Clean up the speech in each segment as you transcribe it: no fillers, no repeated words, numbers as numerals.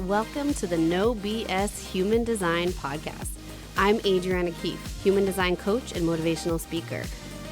Welcome to the No BS Human Design Podcast. I'm Adriana Keefe, human design coach and motivational speaker.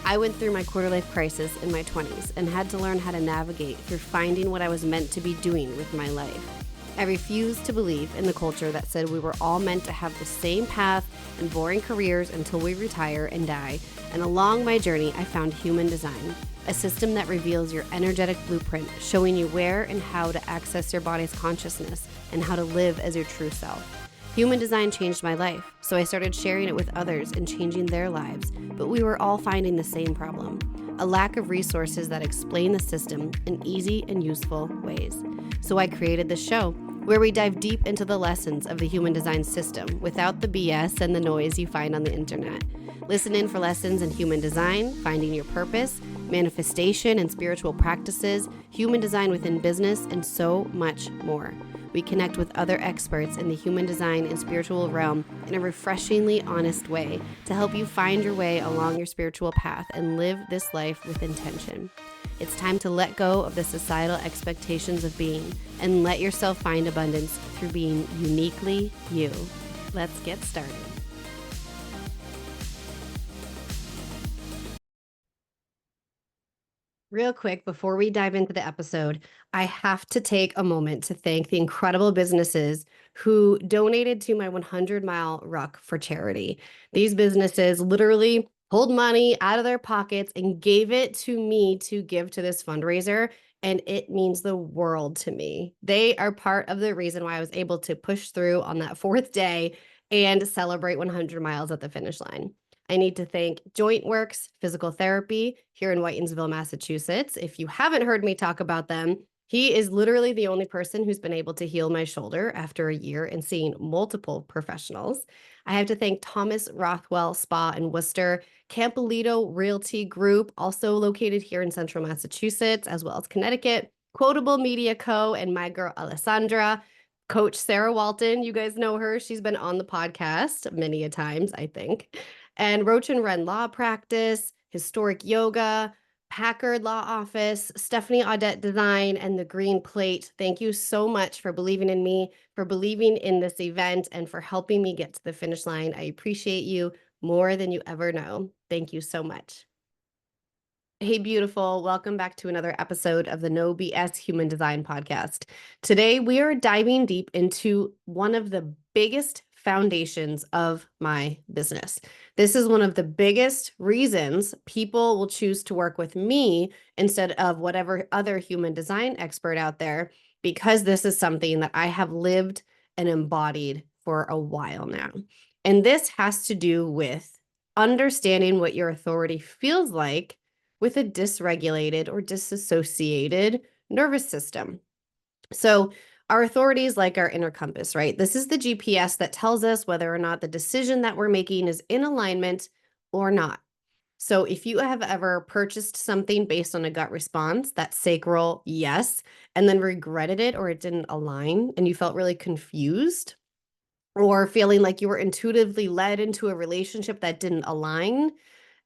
I went through my quarter-life crisis in my 20s and had to learn how to navigate through finding what I was meant to be doing with my life. I refused to believe in the culture that said we were all meant to have the same path and boring careers until we retire and die. And along my journey, I found human design, a system that reveals your energetic blueprint, showing you where and how to access your body's consciousness and how to live as your true self. Human design changed my life, so I started sharing it with others and changing their lives, but we were all finding the same problem: a lack of resources that explain the system in easy and useful ways. So I created this show where we dive deep into the lessons of the human design system without the BS and the noise you find on the internet. Listen in for lessons in human design, finding your purpose, manifestation and spiritual practices, human design within business, and so much more. We connect with other experts in the human design and spiritual realm in a refreshingly honest way to help you find your way along your spiritual path and live this life with intention. It's time to let go of the societal expectations of being and let yourself find abundance through being uniquely you. Let's get started. Real quick, before we dive into the episode, I have to take a moment to thank the incredible businesses who donated to my 100-mile ruck for charity. These businesses literally pulled money out of their pockets and gave it to me to give to this fundraiser, and it means the world to me. They are part of the reason why I was able to push through on that fourth day and celebrate 100 miles at the finish line. I need to thank JointWorks Physical Therapy here in Whitensville, Massachusetts. If you haven't heard me talk about them, he is literally the only person who's been able to heal my shoulder after a year and seeing multiple professionals. I have to thank Thomas Rothwell Spa in Worcester, Campolito Realty Group, also located here in central Massachusetts, as well as Connecticut, Quotable Media Co., and my girl Alessandra. Coach Sarah Walton, you guys know her. She's been on the podcast many a times, I think. And Roach and Wren Law Practice, Historic Yoga, Packard Law Office, Stephanie Audette Design, and the Green Plate. Thank you so much for believing in me, for believing in this event, and for helping me get to the finish line. I appreciate you more than you ever know. Thank you so much. Hey, beautiful. Welcome back to another episode of the No BS Human Design Podcast. Today, we are diving deep into one of the biggest foundations of my business. This is one of the biggest reasons people will choose to work with me instead of whatever other human design expert out there, because this is something that I have lived and embodied for a while now. And this has to do with understanding what your authority feels like with a dysregulated or disassociated nervous system. So our authority is like our inner compass, right? This is the GPS that tells us whether or not the decision that we're making is in alignment or not. So if you have ever purchased something based on a gut response, that sacral yes, and then regretted it or it didn't align and you felt really confused, or feeling like you were intuitively led into a relationship that didn't align,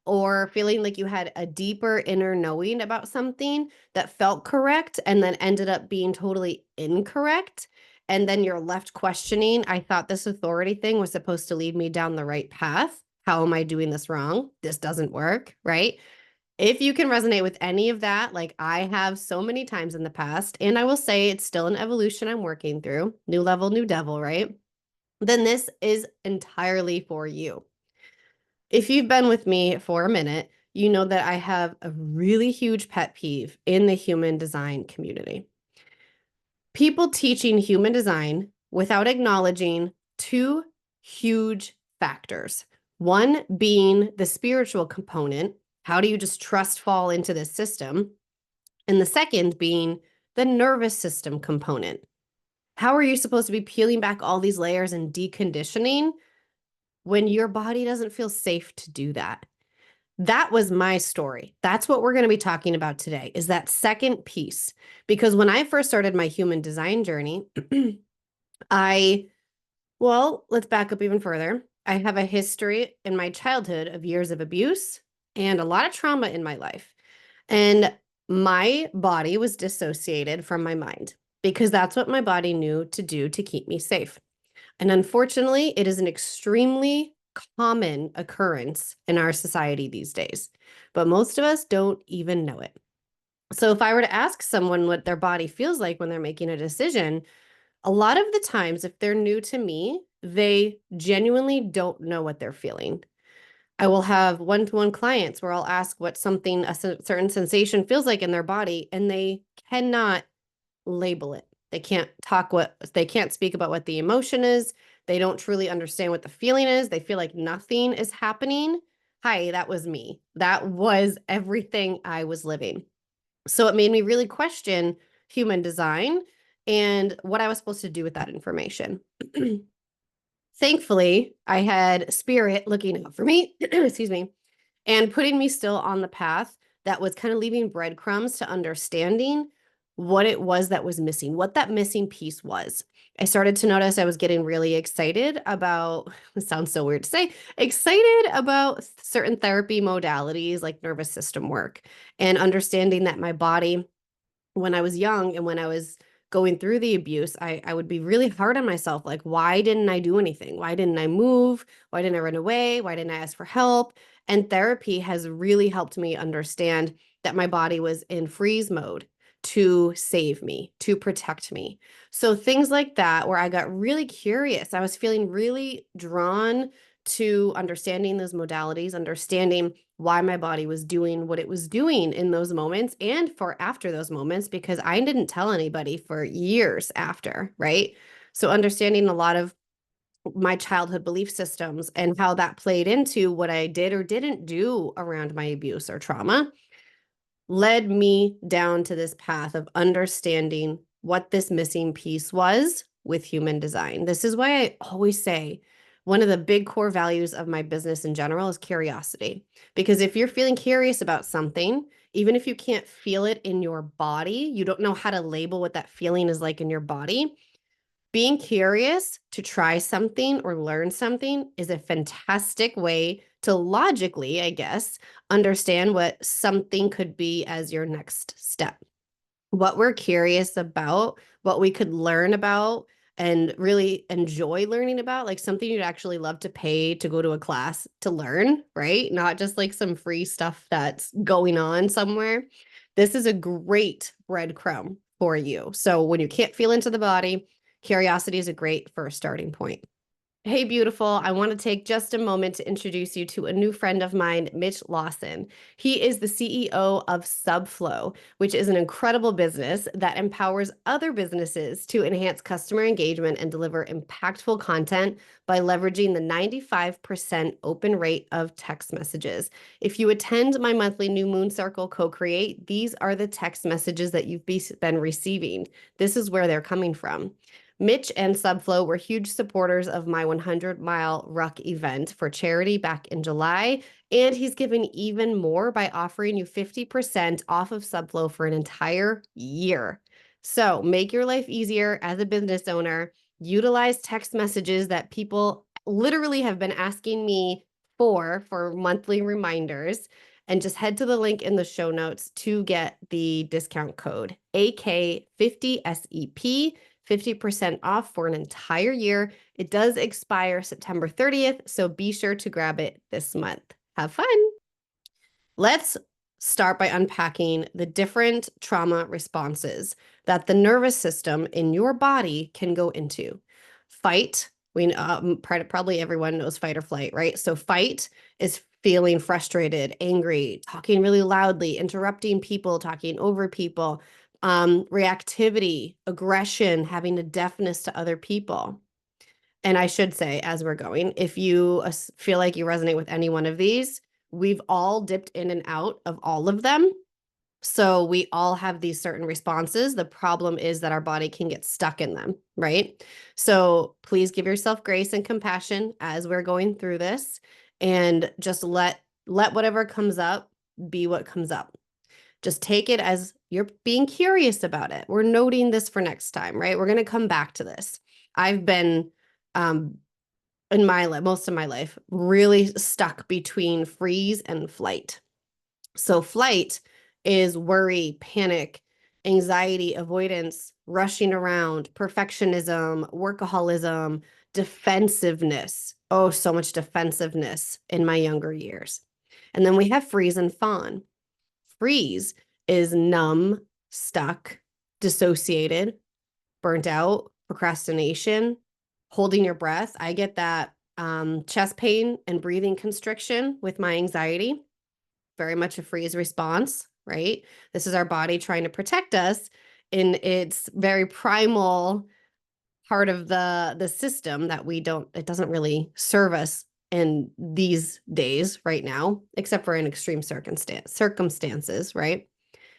or feeling like you had a deeper inner knowing about something that felt correct and then ended up being totally incorrect. And then you're left questioning, I thought this authority thing was supposed to lead me down the right path. How am I doing this wrong? This doesn't work, right? If you can resonate with any of that, like I have so many times in the past, and I will say it's still an evolution I'm working through, new level, new devil, right? Then this is entirely for you. If you've been with me for a minute, you know that I have a really huge pet peeve in the human design community. People teaching human design without acknowledging two huge factors. One being the spiritual component. How do you just trust fall into this system? And the second being the nervous system component. How are you supposed to be peeling back all these layers and deconditioning when your body doesn't feel safe to do that? That was my story. That's what we're going to be talking about today, is that second piece. Because when I first started my human design journey, let's back up even further. I have a history in my childhood of years of abuse and a lot of trauma in my life. And my body was dissociated from my mind. because that's what my body knew to do to keep me safe. And unfortunately, it is an extremely common occurrence in our society these days, but most of us don't even know it. So if I were to ask someone what their body feels like when they're making a decision, a lot of the times, if they're new to me, they genuinely don't know what they're feeling. I will have one-to-one clients where I'll ask what something, a certain sensation feels like in their body, and they cannot label it. They can't speak about what the emotion is. They don't truly understand what the feeling is. They feel like nothing is happening. Hi, that was me. That was everything I was living. So it made me really question human design and what I was supposed to do with that information. Thankfully, I had spirit looking out for me, excuse me, and putting me still on the path that was kind of leaving breadcrumbs to understanding what it was that was missing, what that missing piece was. I started to notice I was getting really excited about, it sounds so weird to say, excited about certain therapy modalities like nervous system work and understanding that my body, when I was young and when I was going through the abuse, I would be really hard on myself. Like, why didn't I do anything? Why didn't I move? Why didn't I run away? Why didn't I ask for help? And therapy has really helped me understand that my body was in freeze mode to save me, to protect me. So things like that, where I got really curious, I was feeling really drawn to understanding those modalities, understanding why my body was doing what it was doing in those moments and for after those moments, because I didn't tell anybody for years after, right? So understanding a lot of my childhood belief systems and how that played into what I did or didn't do around my abuse or trauma led me down to this path of understanding what this missing piece was with human design. This is why I always say one of the big core values of my business in general is curiosity. Because if you're feeling curious about something, even if you can't feel it in your body, you don't know how to label what that feeling is like in your body, being curious to try something or learn something is a fantastic way to logically, I guess, understand what something could be as your next step. What we're curious about, what we could learn about and really enjoy learning about, like something you'd actually love to pay to go to a class to learn, right? Not just like some free stuff that's going on somewhere. This is a great breadcrumb for you. So when you can't feel into the body, curiosity is a great first starting point. Hey, beautiful. I want to take just a moment to introduce you to a new friend of mine, Mitch Lawson. He is the CEO of Subflow, which is an incredible business that empowers other businesses to enhance customer engagement and deliver impactful content by leveraging the 95% open rate of text messages. If you attend my monthly New Moon Circle co-create, these are the text messages that you've been receiving. This is where they're coming from. Mitch and Subflow were huge supporters of my 100-mile ruck event for charity back in July, and he's given even more by offering you 50% off of Subflow for an entire year. So make your life easier as a business owner. Utilize text messages that people literally have been asking me for monthly reminders, and just head to the link in the show notes to get the discount code AK50SEP. 50% off for an entire year. It does expire September 30th, so be sure to grab it this month. Have fun. Let's start by unpacking the different trauma responses that the nervous system in your body can go into. Fight, probably everyone knows fight or flight, right? So fight is feeling frustrated, angry, talking really loudly, interrupting people, talking over people, reactivity, aggression, having a deafness to other people. And I should say, as we're going, if you feel like you resonate with any one of these, we've all dipped in and out of all of them. So we all have these certain responses. The problem is that our body can get stuck in them, right? So please give yourself grace and compassion as we're going through this, and just let whatever comes up be what comes up. Just take it as you're being curious about it. We're noting this for next time, right? We're going to come back to this. I've been in my life, most of my life, really stuck between freeze and flight. So flight is worry, panic. anxiety, avoidance, rushing around, perfectionism, workaholism, defensiveness. Oh, so much defensiveness in my younger years. And then we have freeze and fawn. Freeze is numb, stuck, dissociated, burnt out, procrastination, holding your breath. I get that chest pain and breathing constriction with my anxiety. Very much a freeze response, right? This is our body trying to protect us in its very primal part of the system that it doesn't really serve us in these days right now, except for in extreme circumstances, right?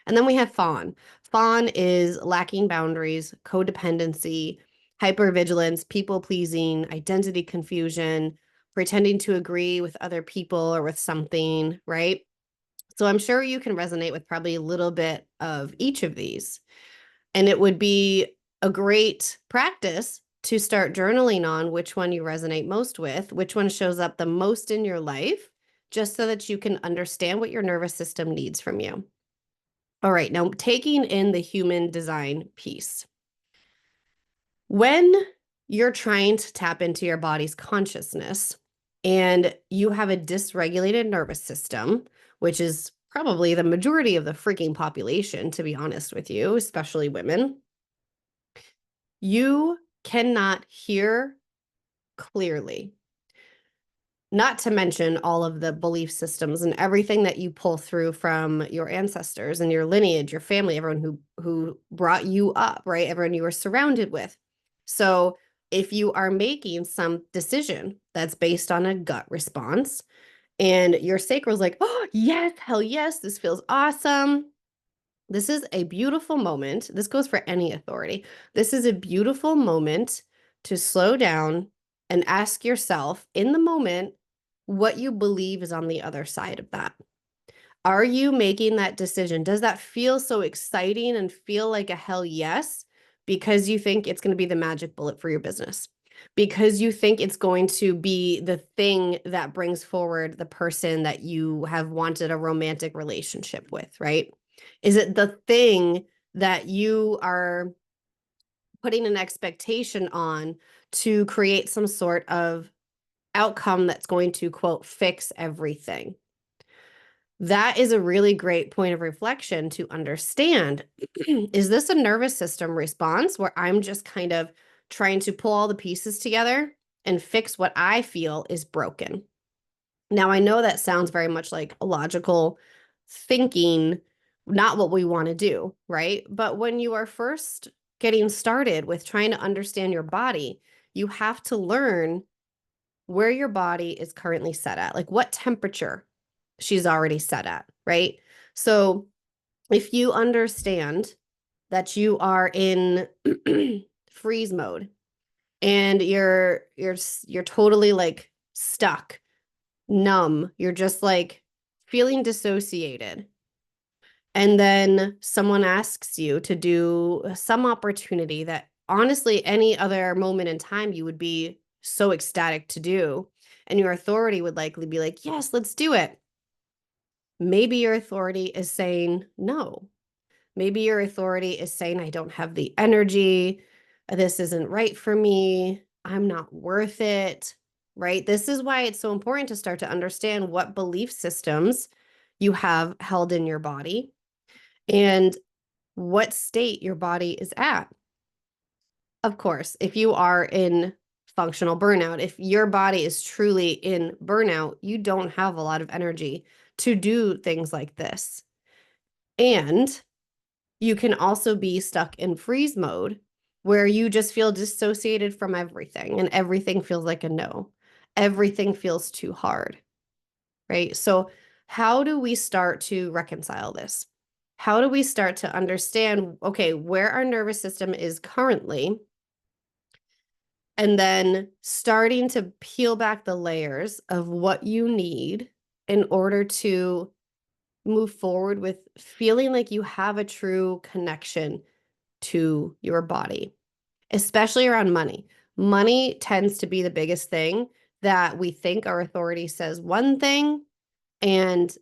And then we have fawn. Fawn is lacking boundaries, codependency, hypervigilance, people pleasing, identity confusion, pretending to agree with other people or with something, right? So I'm sure you can resonate with probably a little bit of each of these. And it would be a great practice to start journaling on which one you resonate most with, which one shows up the most in your life, just so that you can understand what your nervous system needs from you. All right, now taking in the human design piece. When you're trying to tap into your body's consciousness and you have a dysregulated nervous system, which is probably the majority of the freaking population, to be honest with you, especially women, you cannot hear clearly. Not to mention all of the belief systems and everything that you pull through from your ancestors and your lineage, your family, everyone who brought you up, right? Everyone you were surrounded with. So if you are making some decision that's based on a gut response and your sacral is like, oh, yes, hell yes, this feels awesome. This is a beautiful moment. This goes for any authority. This is a beautiful moment to slow down and ask yourself in the moment what you believe is on the other side of that. Are you making that decision? Does that feel so exciting and feel like a hell yes because you think it's going to be the magic bullet for your business? Because you think it's going to be the thing that brings forward the person that you have wanted a romantic relationship with, right? Is it the thing that you are putting an expectation on to create some sort of outcome that's going to, quote, fix everything? That is a really great point of reflection to understand. Is this a nervous system response where I'm just kind of trying to pull all the pieces together and fix what I feel is broken? Now, I know that sounds very much like a logical thinking, not what we want to do, right? But when you are first getting started with trying to understand your body, you have to learn where your body is currently set at, like what temperature she's already set at, right? So if you understand that you are in freeze mode and you're totally like stuck, numb, you're just like feeling dissociated. And then someone asks you to do some opportunity that honestly, any other moment in time, you would be so ecstatic to do. And your authority would likely be like, yes, let's do it. Maybe your authority is saying no. Maybe your authority is saying, I don't have the energy. This isn't right for me. I'm not worth it, right? This is why it's so important to start to understand what belief systems you have held in your body and what state your body is at. Of course, if you are in functional burnout, if your body is truly in burnout, you don't have a lot of energy to do things like this. And you can also be stuck in freeze mode where you just feel dissociated from everything and everything feels like a no. Everything feels too hard, right? So how do we start to reconcile this? How do we start to understand, okay, where our nervous system is currently, and then starting to peel back the layers of what you need in order to move forward with feeling like you have a true connection to your body, especially around money. Money tends to be the biggest thing that we think our authority says one thing, and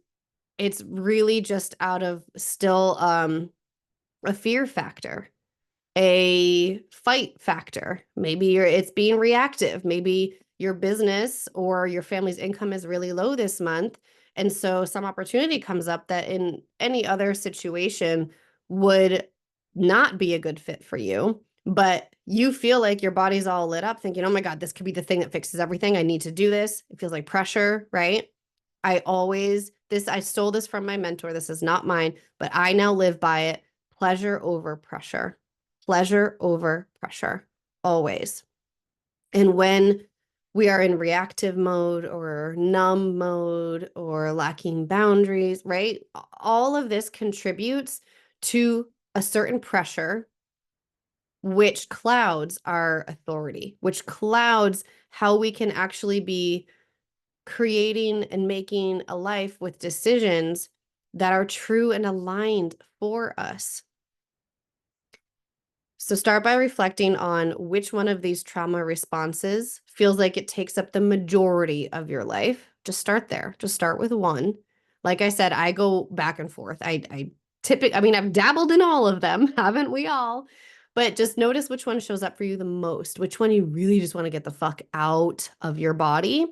it's really just out of still a fear factor, a fight factor. Maybe it's being reactive. Maybe your business or your family's income is really low this month. And so some opportunity comes up that in any other situation would not be a good fit for you. But you feel like your body's all lit up thinking, oh my God, this could be the thing that fixes everything. I need to do this. It feels like pressure, right? I stole this from my mentor. This is not mine, but I now live by it. Pleasure over pressure. Pleasure over pressure, always. And when we are in reactive mode or numb mode or lacking boundaries, right? All of this contributes to a certain pressure, which clouds our authority, which clouds how we can actually be creating and making a life with decisions that are true and aligned for us. So start by reflecting on which one of these trauma responses feels like it takes up the majority of your life. Just start there. Just start with one. Like I said, I go back and forth. I've dabbled in all of them, haven't we all? But just notice which one shows up for you the most, which one you really just want to get the fuck out of your body.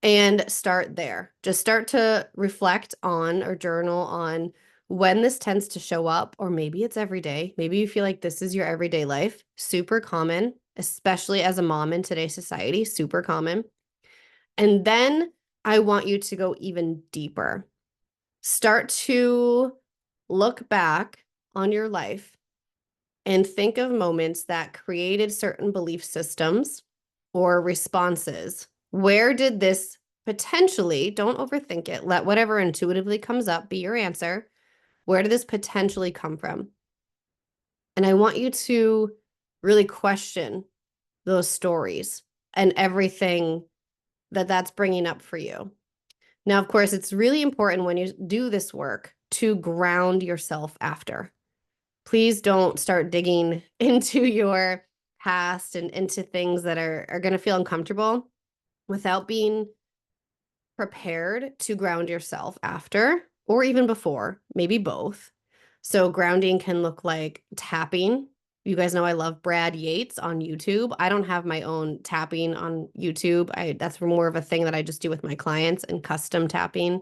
And start there. Just start to reflect on or journal on when this tends to show up, or maybe it's every day. Maybe you feel like this is your everyday life. Super common, especially as a mom in today's society, super common. And then I want you to go even deeper. Start to look back on your life and think of moments that created certain belief systems or responses. Where did this potentially, don't overthink it, let whatever intuitively comes up be your answer. Where did this potentially come from? And I want you to really question those stories and everything that that's bringing up for you. Now, of course, it's really important when you do this work to ground yourself after. Please don't start digging into your past and into things that are going to feel uncomfortable without being prepared to ground yourself after or even before, maybe both. So grounding can look like tapping. You guys know I love Brad Yates on YouTube. I don't have my own tapping on YouTube. That's more of a thing that I just do with my clients and custom tapping.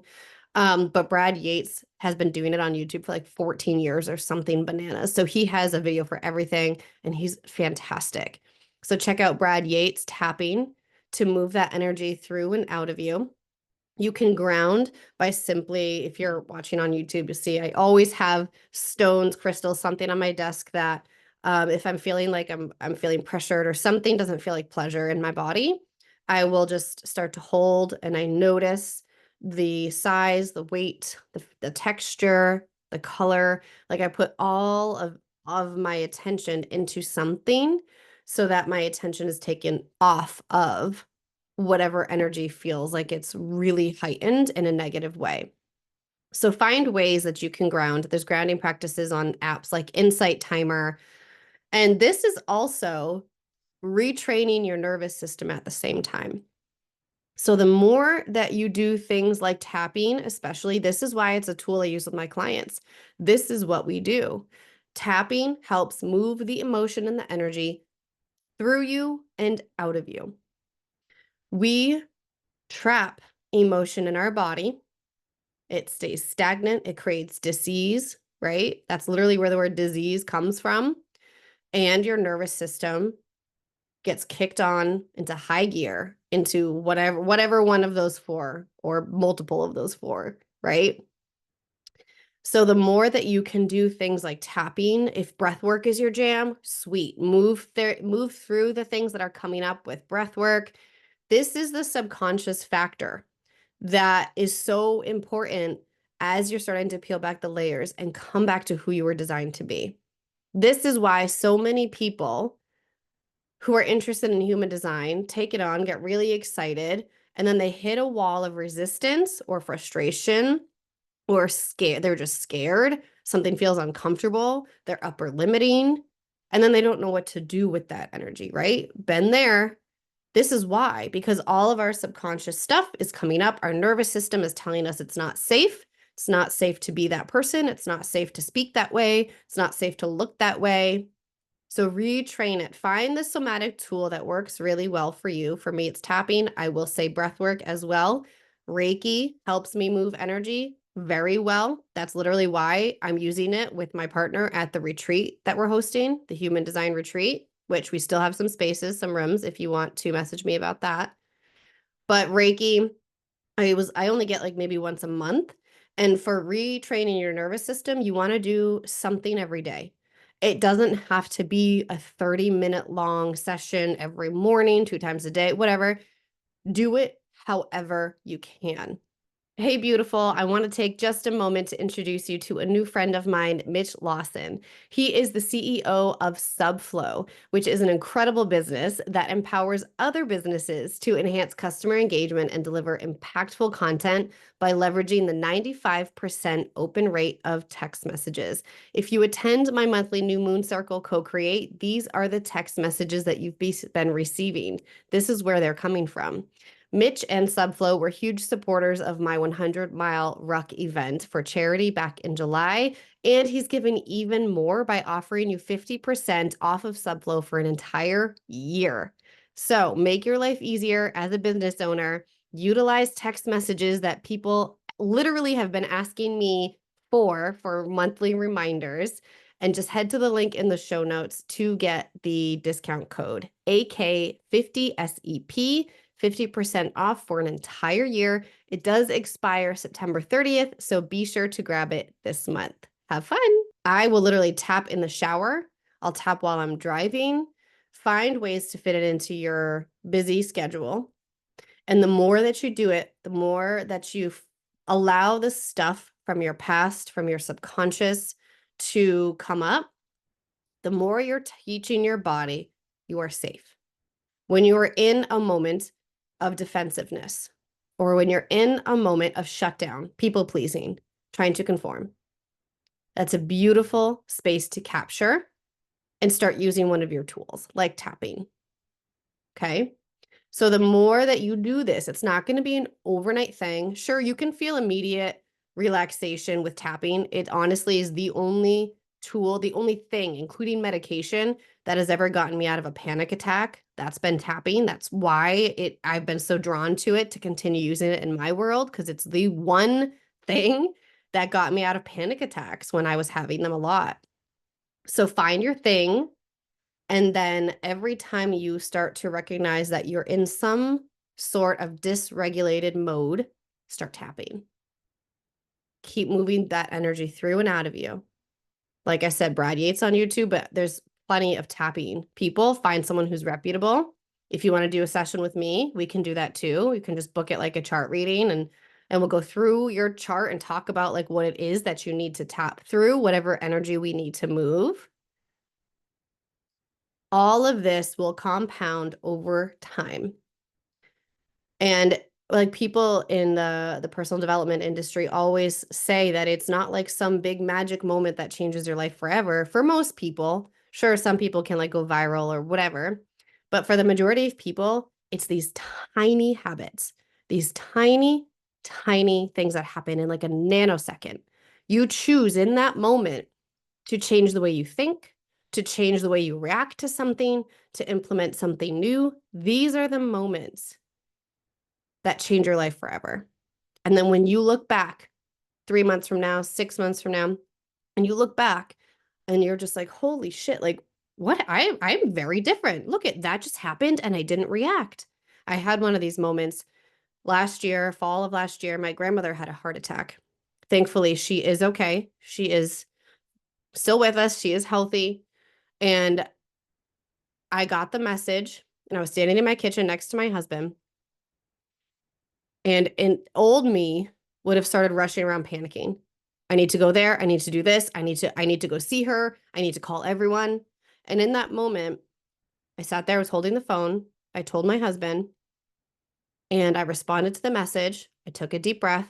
But Brad Yates has been doing it on YouTube for like 14 years or something bananas. So he has a video for everything and he's fantastic. So check out Brad Yates tapping to move that energy through and out of you. You can ground by simply, if you're watching on YouTube, you see I always have stones, crystals, something on my desk that if I'm feeling like I'm feeling pressured or something doesn't feel like pleasure in my body, I will just start to hold and I notice the size, the weight, the texture, the color. Like I put all of my attention into something so that my attention is taken off of whatever energy feels like it's really heightened in a negative way. So find ways that you can ground. There's grounding practices on apps like Insight Timer. And this is also retraining your nervous system at the same time. So the more that you do things like tapping, especially, this is why it's a tool I use with my clients. This is what we do. Tapping helps move the emotion and the energy through you and out of you. We trap emotion in our body. It stays stagnant. It creates disease, right? That's literally where the word disease comes from. And your nervous system gets kicked on into high gear into whatever one of those four or multiple of those four, right? So the more that you can do things like tapping, if breath work is your jam, sweet. Move through the things that are coming up with breath work. This is the subconscious factor that is so important as you're starting to peel back the layers and come back to who you were designed to be. This is why so many people who are interested in human design take it on, get really excited, and then they hit a wall of resistance or frustration or scared. They're just scared. Something feels uncomfortable. They're upper limiting, and then they don't know what to do with that energy, right? Been there. This is why, because all of our subconscious stuff is coming up. Our nervous system is telling us it's not safe It's not safe to be that person. It's not safe to speak that way. It's not safe to look that way. So retrain it. Find the somatic tool that works really well for you. For me, it's tapping. I will say breath work as well. Reiki helps me move energy very well. That's literally why I'm using it with my partner at the retreat that we're hosting, the Human Design Retreat, which we still have some spaces, some rooms if you want to message me about that. But Reiki, I only get like maybe once a month. And for retraining your nervous system, you want to do something every day. It doesn't have to be a 30-minute long session every morning, 2 times a day, whatever. Do it however you can. Hey, beautiful. I want to take just a moment to introduce you to a new friend of mine, Mitch Lawson. He is the CEO of Subflow, which is an incredible business that empowers other businesses to enhance customer engagement and deliver impactful content by leveraging the 95% open rate of text messages. If you attend my monthly New Moon Circle Co-Create, these are the text messages that you've been receiving. This is where they're coming from. Mitch and Subflow were huge supporters of my 100-mile ruck event for charity back in July, and he's given even more by offering you 50% off of Subflow for an entire year. So make your life easier as a business owner. Utilize text messages that people literally have been asking me for monthly reminders, and just head to the link in the show notes to get the discount code AK50SEP. 50% off for an entire year. It does expire September 30th, so be sure to grab it this month. Have fun. I will literally tap in the shower. I'll tap while I'm driving. Find ways to fit it into your busy schedule. And the more that you do it, the more that you allow the stuff from your past, from your subconscious to come up, the more you're teaching your body you are safe. When you are in a moment of defensiveness, or when you're in a moment of shutdown, people pleasing, trying to conform, that's a beautiful space to capture and start using one of your tools like tapping. Okay. So the more that you do this, it's not going to be an overnight thing. Sure, you can feel immediate relaxation with tapping. It honestly is the only tool, the only thing, including medication, that has ever gotten me out of a panic attack. That's been tapping. That's why I've been so drawn to it to continue using it in my world, because it's the one thing that got me out of panic attacks when I was having them a lot. So find your thing. And then every time you start to recognize that you're in some sort of dysregulated mode, start tapping. Keep moving that energy through and out of you. Like I said, Brad Yates on YouTube, but there's plenty of tapping people. Find someone who's reputable. If you want to do a session with me, we can do that too. You can just book it like a chart reading, and we'll go through your chart and talk about like what it is that you need to tap through, whatever energy we need to move. All of this will compound over time. And like people in the personal development industry always say that it's not like some big magic moment that changes your life forever. For most people, sure, some people can like go viral or whatever, but for the majority of people, it's these tiny habits, these tiny, tiny things that happen in like a nanosecond. You choose in that moment to change the way you think, to change the way you react to something, to implement something new. These are the moments that change your life forever. And then when you look back 3 months from now, 6 months from now, and you look back and you're just like, holy shit, like what? I'm very different. Look at that just happened and I didn't react. I had one of these moments last year, fall of last year. My grandmother had a heart attack. Thankfully, she is okay. She is still with us. She is healthy. And I got the message, and I was standing in my kitchen next to my husband. And old me would have started rushing around panicking. I need to go there. I need to do this. I need to go see her. I need to call everyone. And in that moment, I sat there, I was holding the phone. I told my husband, and I responded to the message. I took a deep breath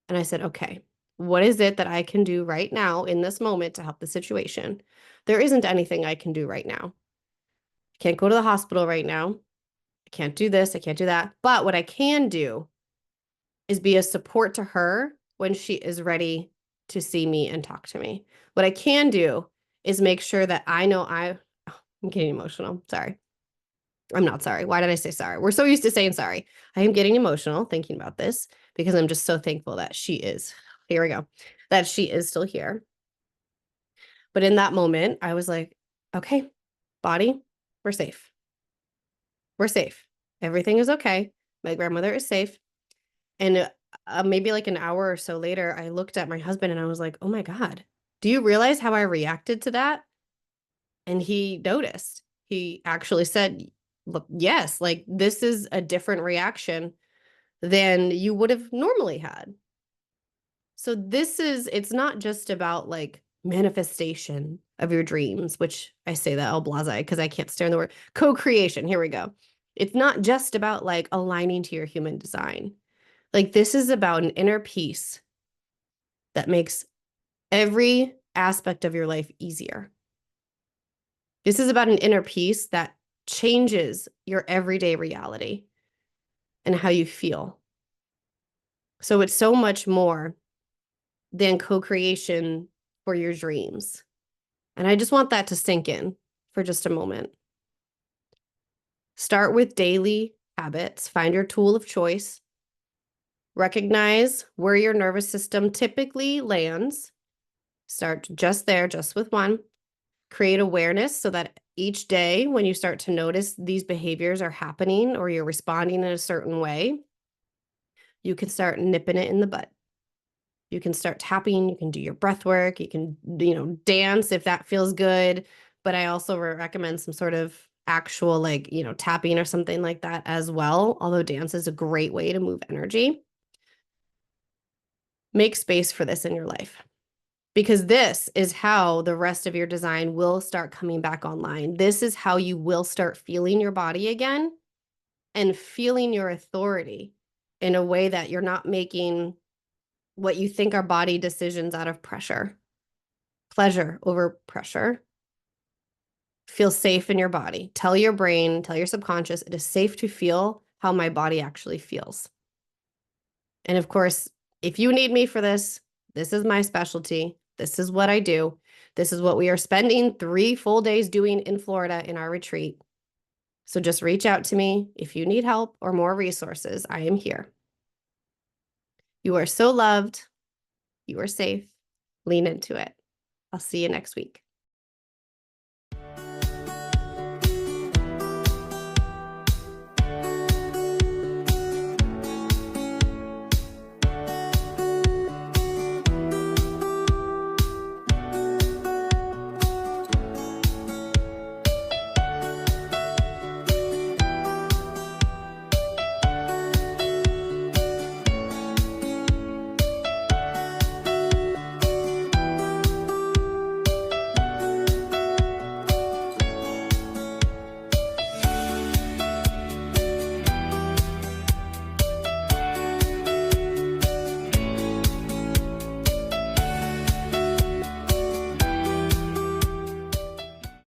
and I said, okay, what is it that I can do right now in this moment to help the situation? There isn't anything I can do right now. I can't go to the hospital right now. I can't do this. I can't do that. But what I can do is be a support to her when she is ready to see me and talk to me. What I can do is make sure that I know I'm getting emotional. Sorry. I'm not sorry. Why did I say sorry? We're so used to saying sorry. I am getting emotional thinking about this because I'm just so thankful that she is. Here we go. That she is still here. But in that moment, I was like, okay, body, we're safe. We're safe. Everything is okay. My grandmother is safe. And maybe like an hour or so later, I looked at my husband and I was like, oh my God, do you realize how I reacted to that? And he noticed. He actually said, look, yes, like this is a different reaction than you would have normally had. So it's not just about like manifestation of your dreams, which I say that all blase because I can't stand the word co-creation. Here we go. It's not just about like aligning to your human design. Like this is about an inner peace that makes every aspect of your life easier. This is about an inner peace that changes your everyday reality and how you feel. So it's so much more than co-creation for your dreams. And I just want that to sink in for just a moment. Start with daily habits. Find your tool of choice. Recognize where your nervous system typically lands. Start just there, just with one. Create awareness so that each day when you start to notice these behaviors are happening or you're responding in a certain way, you can start nipping it in the bud. You can start tapping, you can do your breath work, you can, dance if that feels good. But I also recommend some sort of actual like, tapping or something like that as well. Although dance is a great way to move energy. Make space for this in your life because this is how the rest of your design will start coming back online. This is how you will start feeling your body again and feeling your authority in a way that you're not making what you think are body decisions out of pressure. Pleasure over pressure. Feel safe in your body. Tell your brain, tell your subconscious, it is safe to feel how my body actually feels. And of course, if you need me for this, this is my specialty. This is what I do. This is what we are spending 3 full days doing in Florida in our retreat. So just reach out to me if you need help or more resources. I am here. You are so loved. You are safe. Lean into it. I'll see you next week.